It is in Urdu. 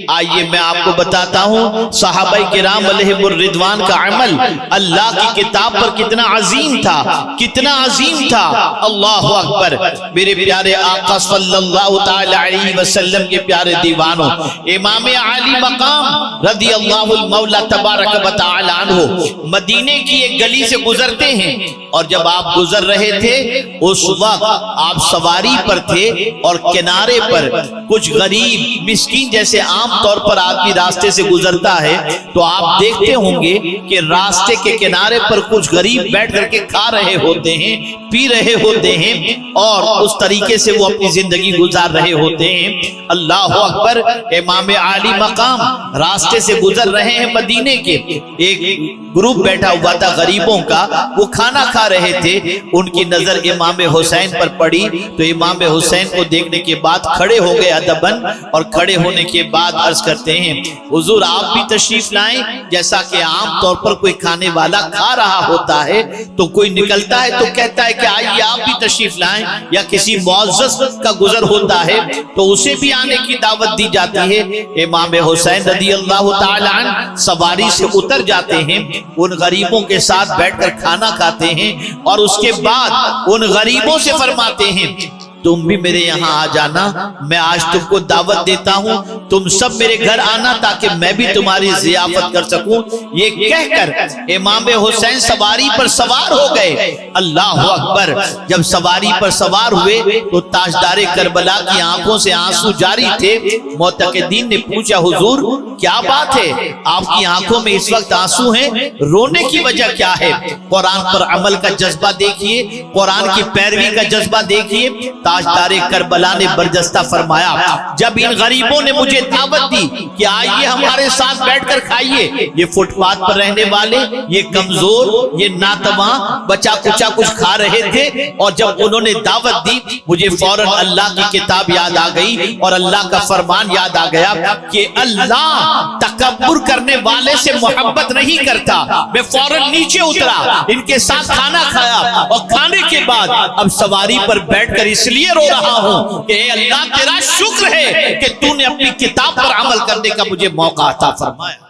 آئیے میں آپ کو بتاتا ہوں صحابہ کرام علیہم الرضوان کا عمل اللہ کی کتاب پر کتنا عظیم تھا، کتنا عظیم تھا۔ اللہ اکبر۔ میرے پیارے آقا صلی اللہ تعالی علیہ وسلم کے پیارے دیوانوں، امام عالی مقام رضی اللہ المولا تبارک و تعالی عنہ مدینے کی ایک گلی سے گزرتے ہیں، اور جب آپ گزر رہے تھے اس وقت آپ سواری پر تھے اور کنارے پر کچھ غریب مسکین، جیسے عام طور پر آدمی راستے سے گزرتا ہے تو آپ دیکھتے ہوں گے کہ راستے کے کنارے پر کچھ غریب بیٹھ کر کے کھا رہے ہوتے ہیں، پی رہے ہوتے ہیں، اور اس طریقے سے وہ اپنی زندگی گزار رہے ہوتے ہیں۔ اللہ اکبر۔ امام عالی مقام راستے سے گزر رہے ہیں مدینے کے، ایک گروپ بیٹھا ہوا تھا غریبوں کا، وہ کھانا کھا رہے تھے، ان کی نظر امام حسین پر پڑی تو امام حسین کو دیکھنے کے بعد کھڑے ہو گئے ادباً، اور کھڑے ہونے کے بعد عرض کرتے ہیں حضور آپ بھی تشریف لائیں۔ جیسا کہ عام طور پر کوئی کھانے والا کھا رہا ہوتا ہے تو کوئی نکلتا ہے تو کہتا ہے کہ آئیے آپ بھی تشریف لائیں، یا کسی معزز کا گزر ہوتا ہے تو اسے بھی آنے کی دعوت دی جاتی ہے۔ امام حسین رضی اللہ تعالی عنہ سواری سے اتر جاتے ہیں، ان غریبوں کے ساتھ بیٹھ کر کھانا کھاتے ہیں، اور اس کے بعد ان غریبوں سے فرماتے ہیں تم بھی میرے یہاں آ جانا، میں آج تم کو دعوت دیتا ہوں، تم سب میرے گھر آنا تاکہ میں بھی تمہاری ضیافت کر سکوں۔ یہ کہہ کر امام حسین سواری پر سوار ہو گئے۔ اللہ اکبر۔ جب سواری پر سوار ہوئے تو تاجدار کربلا کی آنکھوں سے آنسو جاری تھے۔ معتقدین نے پوچھا حضور کیا بات ہے، آپ کی آنکھوں میں اس وقت آنسو ہیں، رونے کی وجہ کیا ہے؟ قرآن پر عمل کا جذبہ دیکھیے، قرآن کی پیروی کا جذبہ دیکھیے۔ تاجدار کربلا نے برجستہ فرمایا جب ان غریبوں نے مجھے دعوت دی کہ آئیے ہمارے ساتھ بیٹھ کر کھائیے، یہ فٹ پاتھ پر رہنے والے، یہ کمزور، یہ ناتواں بچا کچا کچھ کھا رہے تھے، اور جب انہوں نے دعوت دی مجھے فوراً اللہ کی کتاب یاد آ گئی اور اللہ کا فرمان یاد آ گیا کہ اللہ تکبر کرنے والے سے محبت نہیں کرتا۔ میں فوراً نیچے اترا، ان کے ساتھ کھانا کھایا، اور کھانے کے بعد اب سواری پر بیٹھ کر اس لیے رو رہا ہوں کہ اے اللہ تیرا شکر ہے کہ تو نے اپنی کتاب پر عمل کرنے کا مجھے موقع عطا فرمایا۔